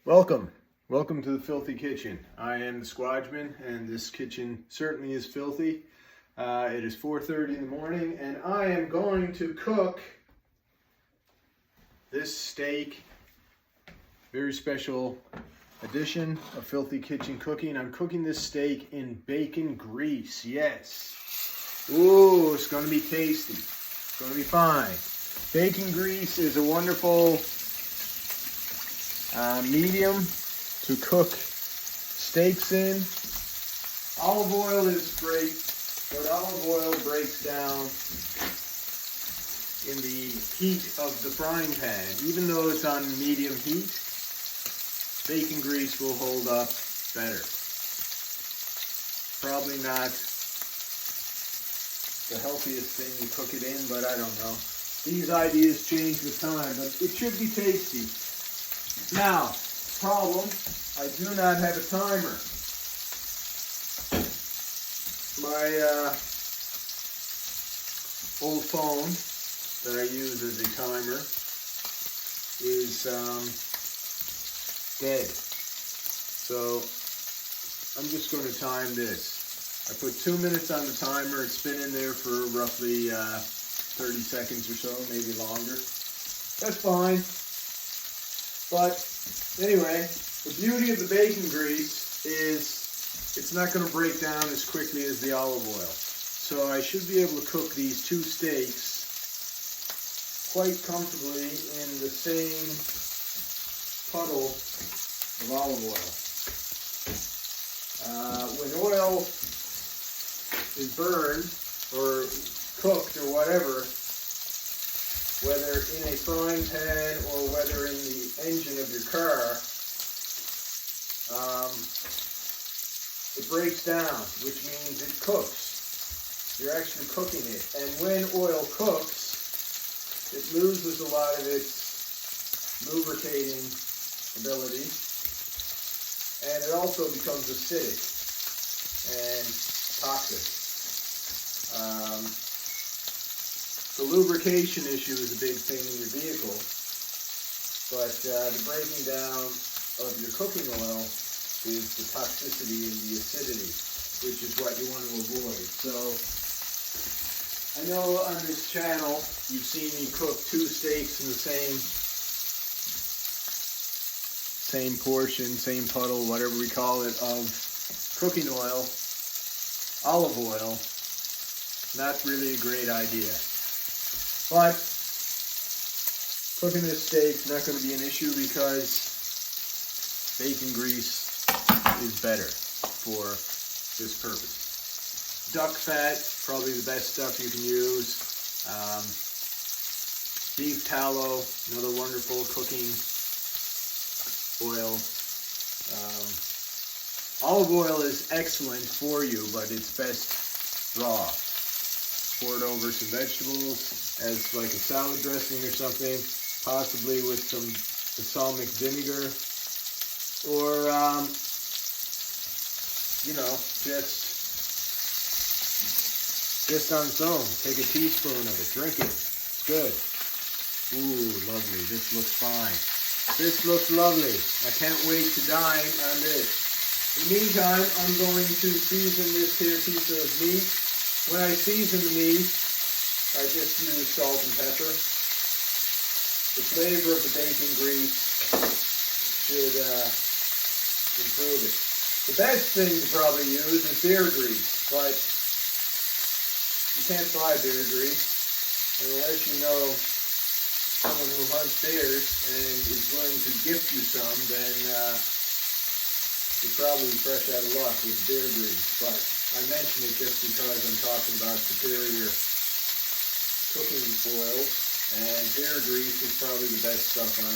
Welcome to the Filthy Kitchen. I am the Squadgeman, and this kitchen certainly is filthy. It is 4:30 in the morning, and I am going to cook this steak. Very special edition of Filthy Kitchen cooking. I'm cooking this steak in bacon grease. Yes. Ooh, it's going to be tasty. It's going to be fine. Bacon grease is a wonderful medium to cook steaks in. Olive oil is great, but olive oil breaks down in the heat of the frying pan. Even though it's on medium heat, bacon grease will hold up better. Probably not the healthiest thing to cook it in, but I don't know. These ideas change with time, but it should be tasty. Now, problem, I do not have a timer. My old phone that I use as a timer is dead. So I'm just going to time this. I put 2 minutes on the timer. It's been in there for roughly 30 seconds or so, maybe longer. That's fine. But anyway, the beauty of the bacon grease is it's not going to break down as quickly as the olive oil. So I should be able to cook these two steaks quite comfortably in the same puddle of olive oil. When oil is burned or cooked or whatever, whether in a frying pan or whether in the engine of your car, it breaks down, which means it cooks. You're actually cooking it. And when oil cooks, it loses a lot of its lubricating ability, and it also becomes acidic and toxic. The lubrication issue is a big thing in your vehicle, but the breaking down of your cooking oil is the toxicity and the acidity, which is what you want to avoid. So I know on this channel you've seen me cook two steaks in the same portion, same puddle, whatever we call it, of cooking oil, olive oil. Not really a great idea. But cooking this steak's not going to be an issue because bacon grease is better for this purpose. Duck fat, probably the best stuff you can use. Beef tallow, another wonderful cooking oil. Olive oil is excellent for you, but it's best raw. Pour it over some vegetables as like a salad dressing or something, possibly with some balsamic vinegar, or just on its own. Take a teaspoon of it, drink it. It's good. Ooh, lovely. This looks fine. This looks lovely. I can't wait to dine on this. In the meantime, I'm going to season this here piece of meat. When I season the meat, I just use salt and pepper. The flavor of the bacon grease should improve it. The best thing to probably use is bear grease, but you can't buy bear grease unless you know someone who hunts bears and is willing to gift you some. Then you're probably fresh out of luck with bear grease, but I mention it just because I'm talking about superior cooking oils, and bear grease is probably the best stuff on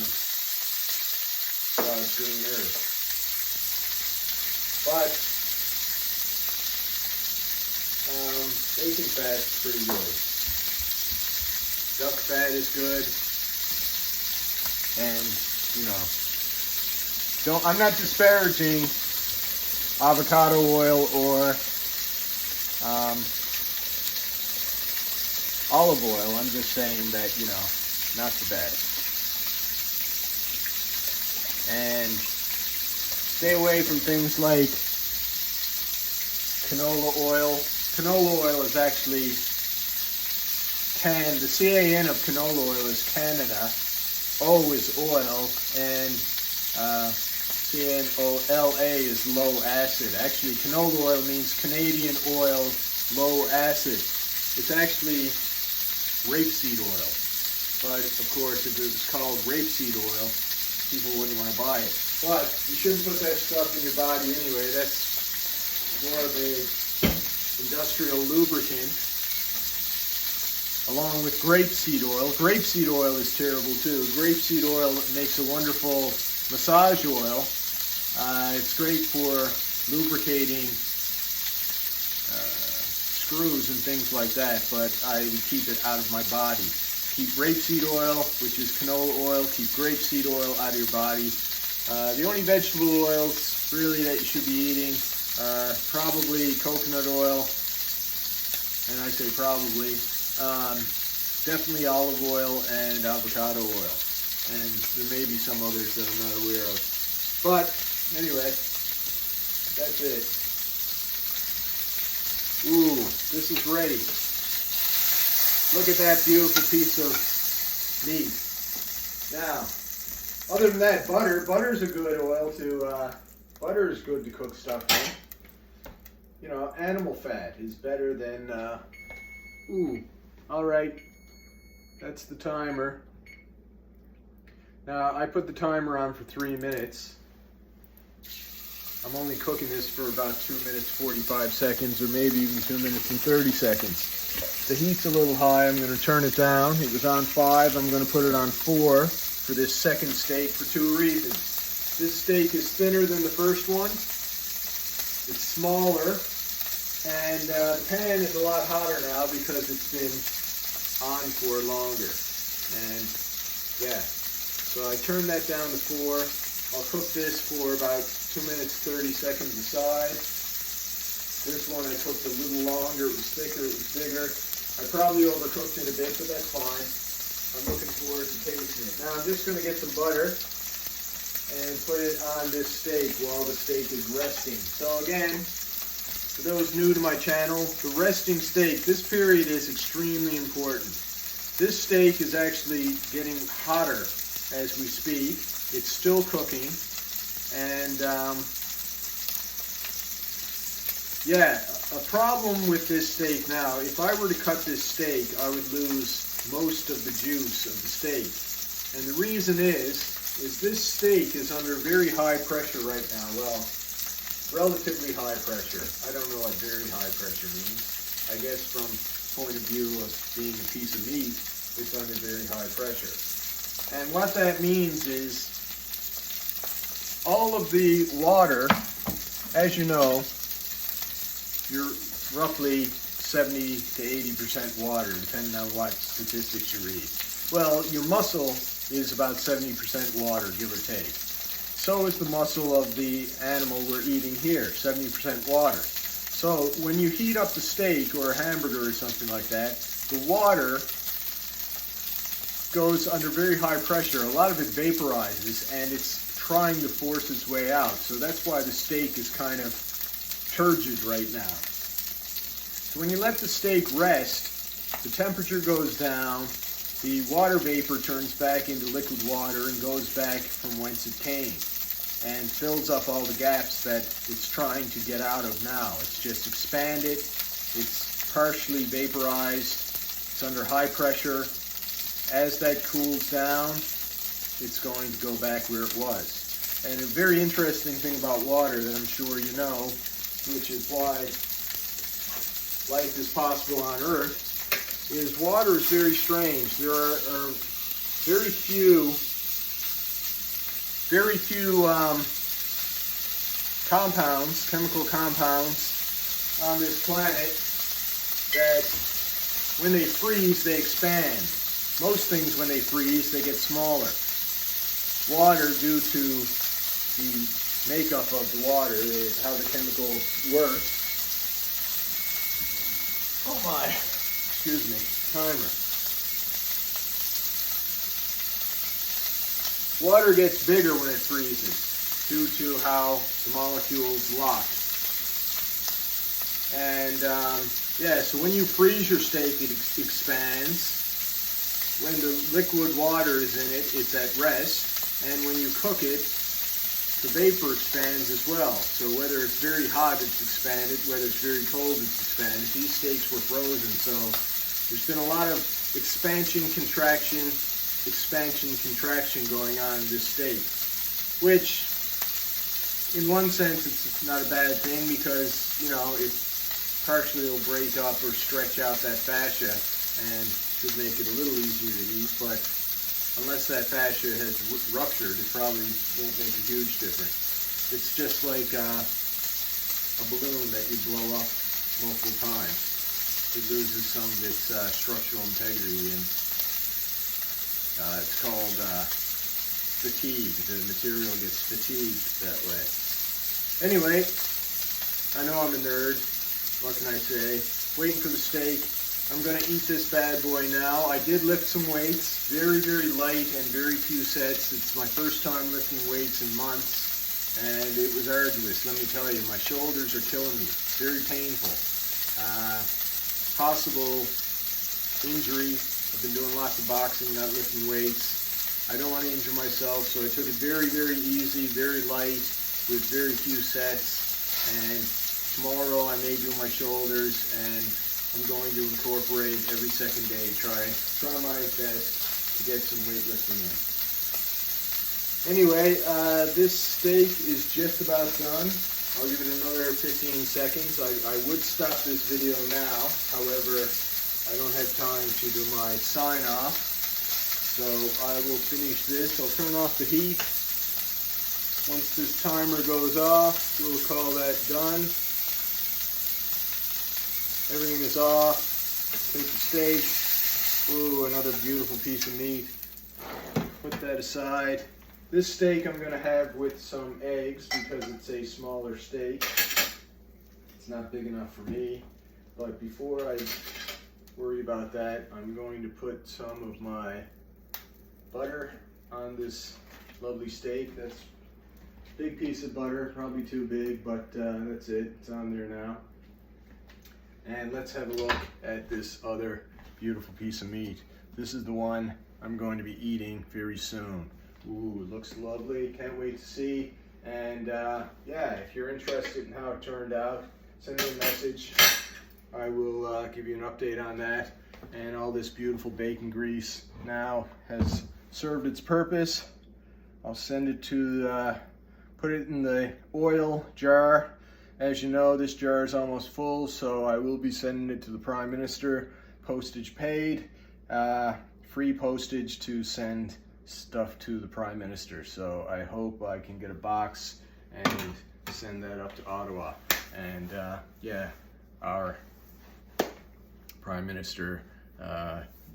God's green earth. But bacon fat's pretty good. Duck fat is good, and I'm not disparaging avocado oil or olive oil. I'm just saying that, not the best. And Stay away from things like canola oil. Canola oil is actually canned. The CAN of canola oil is Canada. O is oil, and CANOLA is low acid. Actually, canola oil means Canadian oil, low acid. It's actually rapeseed oil. But, of course, if it was called rapeseed oil, people wouldn't want to buy it. But you shouldn't put that stuff in your body anyway. That's more of a industrial lubricant. Along with grapeseed oil. Grapeseed oil is terrible too. Grapeseed oil makes a wonderful massage oil. It's great for lubricating screws and things like that, but I would keep it out of my body. Keep rapeseed oil, which is canola oil. Keep grapeseed oil out of your body. The only vegetable oils really that you should be eating are probably coconut oil, and I say probably, definitely olive oil and avocado oil. And there may be some others that I'm not aware of. But anyway, that's it. Ooh, this is ready. Look at that beautiful piece of meat. Now, other than that, butter's a good oil to, butter is good to cook stuff in. You know, animal fat is better than, ooh, all right, that's the timer. Now, I put the timer on for 3 minutes. I'm only cooking this for about 2 minutes, 45 seconds, or maybe even 2 minutes and 30 seconds. The heat's a little high. I'm going to turn it down. It was on 5. I'm going to put it on 4 for this second steak for 2 reasons. This steak is thinner than the first one. It's smaller. And the pan is a lot hotter now because it's been on for longer. And yeah, so I turned that down to 4. I'll cook this for about 2 minutes, 30 seconds aside. This one I cooked a little longer. It was thicker, it was bigger. I probably overcooked it a bit, but that's fine. I'm looking forward to tasting it. Now I'm just going to get some butter and put it on this steak while the steak is resting. So again, for those new to my channel, the resting steak, this period is extremely important. This steak is actually getting hotter as we speak. It's still cooking. And yeah, a problem with this steak now, if I were to cut this steak, I would lose most of the juice of the steak. And the reason is this steak is under very high pressure right now. Well, relatively high pressure. I don't know what very high pressure means. I guess from point of view of being a piece of meat, it's under very high pressure. And what that means is all of the water, as you know, you're roughly 70 to 80% water, depending on what statistics you read. Well, your muscle is about 70% water, give or take. So is the muscle of the animal we're eating here, 70% water. So when you heat up the steak or a hamburger or something like that, the water goes under very high pressure. A lot of it vaporizes and it's trying to force its way out. So that's why the steak is kind of turgid right now. So when you let the steak rest, the temperature goes down, the water vapor turns back into liquid water and goes back from whence it came and fills up all the gaps that it's trying to get out of now. It's just expanded, it's partially vaporized, it's under high pressure. As that cools down, it's going to go back where it was. And a very interesting thing about water that I'm sure you know, which is why life is possible on Earth, is water is very strange. There are very few compounds, chemical compounds on this planet that when they freeze, they expand. Most things, when they freeze, they get smaller. Water, due to the makeup of the water, how the chemicals work. Oh my, excuse me, timer. Water gets bigger when it freezes. due to how the molecules lock. And yeah, so when you freeze your steak, it expands. When the liquid water is in it, it's at rest. And when you cook it, the vapor expands as well. So whether it's very hot, it's expanded. Whether it's very cold, it's expanded. These steaks were frozen, so there's been a lot of expansion, contraction going on in this steak. Which, in one sense, it's not a bad thing because, you know, it partially will break up or stretch out that fascia and should make it a little easier to eat, but unless that fascia has ruptured, it probably won't make a huge difference. It's just like a balloon that you blow up multiple times. It loses some of its structural integrity, and it's called fatigue. The material gets fatigued that way. Anyway, I know I'm a nerd. What can I say? Waiting for the steak. I'm going to eat this bad boy now. I did lift some weights, very, very light and very few sets. It's my first time lifting weights in months, and it was arduous. Let me tell you, my shoulders are killing me. Very painful. Possible injury. I've been doing lots of boxing, not lifting weights. I don't want to injure myself, so I took it very, very easy, very light, with very few sets. And tomorrow I may do my shoulders, and I'm going to incorporate every second day, try my best to get some weightlifting in. Anyway, this steak is just about done. I'll give it another 15 seconds. I would stop this video now, however, I don't have time to do my sign off. So I will finish this. I'll turn off the heat. Once this timer goes off, we'll call that done. Everything is off. Take the steak. Ooh, another beautiful piece of meat. Put that aside. This steak I'm going to have with some eggs because it's a smaller steak. It's not big enough for me. But before I worry about that, I'm going to put some of my butter on this lovely steak. That's a big piece of butter, probably too big, but that's it. It's on there now. And let's have a look at this other beautiful piece of meat. This is the one I'm going to be eating very soon. Ooh, it looks lovely. Can't wait to see. And yeah, if you're interested in how it turned out, send me a message. I will give you an update on that. And all this beautiful bacon grease now has served its purpose. I'll send it to, put it in the oil jar. As you know, this jar is almost full, so I will be sending it to the Prime Minister. Postage paid, free postage to send stuff to the Prime Minister. So I hope I can get a box and send that up to Ottawa. And yeah, our Prime Minister,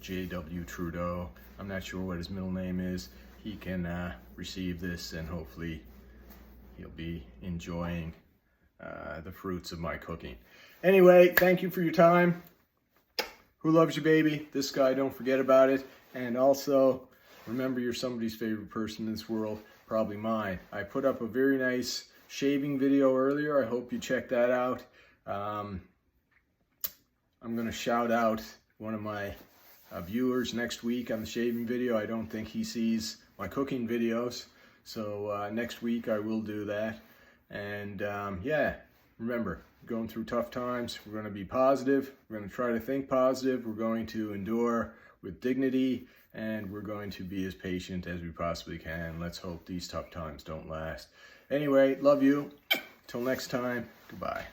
J.W. Trudeau, I'm not sure what his middle name is, he can receive this and hopefully he'll be enjoying the fruits of my cooking. Anyway, thank you for your time. Who loves you, baby? This guy, don't forget about it. And also, remember, you're somebody's favorite person in this world, probably mine. I put up a very nice shaving video earlier. I hope you check that out. I'm going to shout out one of my viewers next week on the shaving video. I don't think he sees my cooking videos. So next week I will do that. And yeah, remember, going through tough times, we're going to be positive. We're going to try to think positive. We're going to endure with dignity, and we're going to be as patient as we possibly can. Let's hope these tough times don't last. Anyway, love you. Till next time, goodbye.